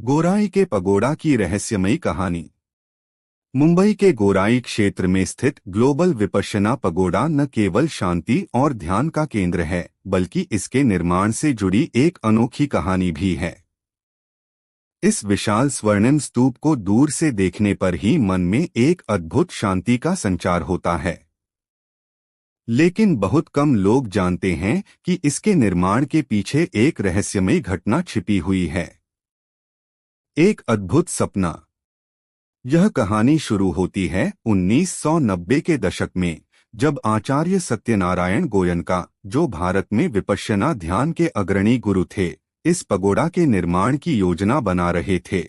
गोराई के पगोड़ा की रहस्यमयी कहानी। मुंबई के गोराई क्षेत्र में स्थित ग्लोबल विपश्यना पगोड़ा न केवल शांति और ध्यान का केंद्र है, बल्कि इसके निर्माण से जुड़ी एक अनोखी कहानी भी है। इस विशाल स्वर्णिम स्तूप को दूर से देखने पर ही मन में एक अद्भुत शांति का संचार होता है। लेकिन बहुत कम लोग जानते हैं कि इसके निर्माण के पीछे एक रहस्यमयी घटना छिपी हुई है। एक अद्भुत सपना। यह कहानी शुरू होती है 1990 के दशक में, जब आचार्य सत्यनारायण गोयनका, जो भारत में विपश्यना ध्यान के अग्रणी गुरु थे, इस पगोड़ा के निर्माण की योजना बना रहे थे।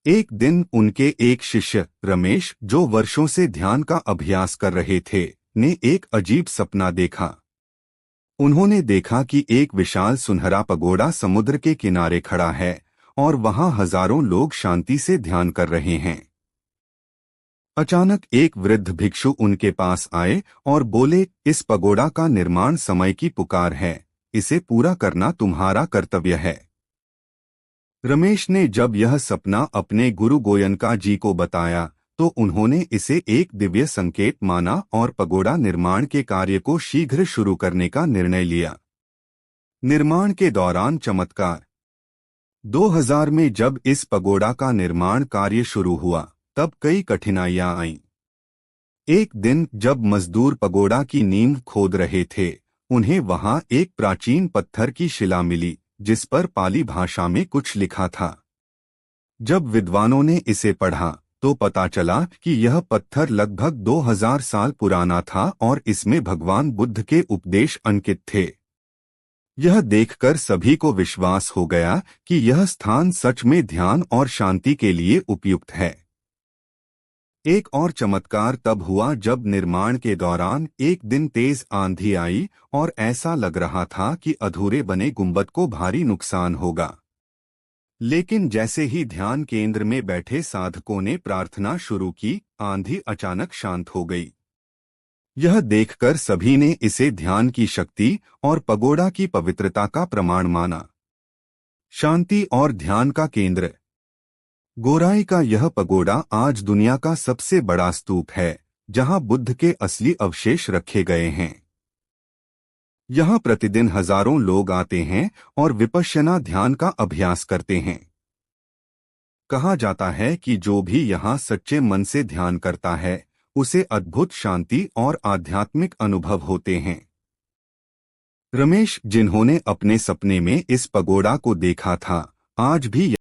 एक दिन उनके एक शिष्य रमेश, जो वर्षों से ध्यान का अभ्यास कर रहे थे, ने एक अजीब सपना देखा। उन्होंने देखा कि एक विशाल सुनहरा पगोड़ा समुद्र के किनारे खड़ा है और वहां हजारों लोग शांति से ध्यान कर रहे हैं। अचानक एक वृद्ध भिक्षु उनके पास आए और बोले, इस पगोड़ा का निर्माण समय की पुकार है, इसे पूरा करना तुम्हारा कर्तव्य है। रमेश ने जब यह सपना अपने गुरु गोयनका जी को बताया, तो उन्होंने इसे एक दिव्य संकेत माना और पगोड़ा निर्माण के कार्य को शीघ्र शुरू करने का निर्णय लिया। निर्माण के दौरान चमत्कार। 2000 में जब इस पगोड़ा का निर्माण कार्य शुरू हुआ, तब कई कठिनाइयां आईं। एक दिन जब मजदूर पगोड़ा की नींव खोद रहे थे, उन्हें वहां एक प्राचीन पत्थर की शिला मिली, जिस पर पाली भाषा में कुछ लिखा था। जब विद्वानों ने इसे पढ़ा, तो पता चला कि यह पत्थर लगभग 2000 साल पुराना था और इसमें भगवान बुद्ध के उपदेश अंकित थे। यह देखकर सभी को विश्वास हो गया कि यह स्थान सच में ध्यान और शांति के लिए उपयुक्त है। एक और चमत्कार तब हुआ जब निर्माण के दौरान एक दिन तेज आंधी आई और ऐसा लग रहा था कि अधूरे बने गुंबद को भारी नुकसान होगा। लेकिन जैसे ही ध्यान केंद्र में बैठे साधकों ने प्रार्थना शुरू की, आंधी अचानक शांत हो गई। यह देखकर सभी ने इसे ध्यान की शक्ति और पगोड़ा की पवित्रता का प्रमाण माना। शांति और ध्यान का केंद्र। गोराई का यह पगोड़ा आज दुनिया का सबसे बड़ा स्तूप है, जहां बुद्ध के असली अवशेष रखे गए हैं। यहाँ प्रतिदिन हजारों लोग आते हैं और विपश्यना ध्यान का अभ्यास करते हैं। कहा जाता है कि जो भी यहाँ सच्चे मन से ध्यान करता है, उसे अद्भुत शांति और आध्यात्मिक अनुभव होते हैं। रमेश, जिन्होंने अपने सपने में इस पगोड़ा को देखा था, आज भी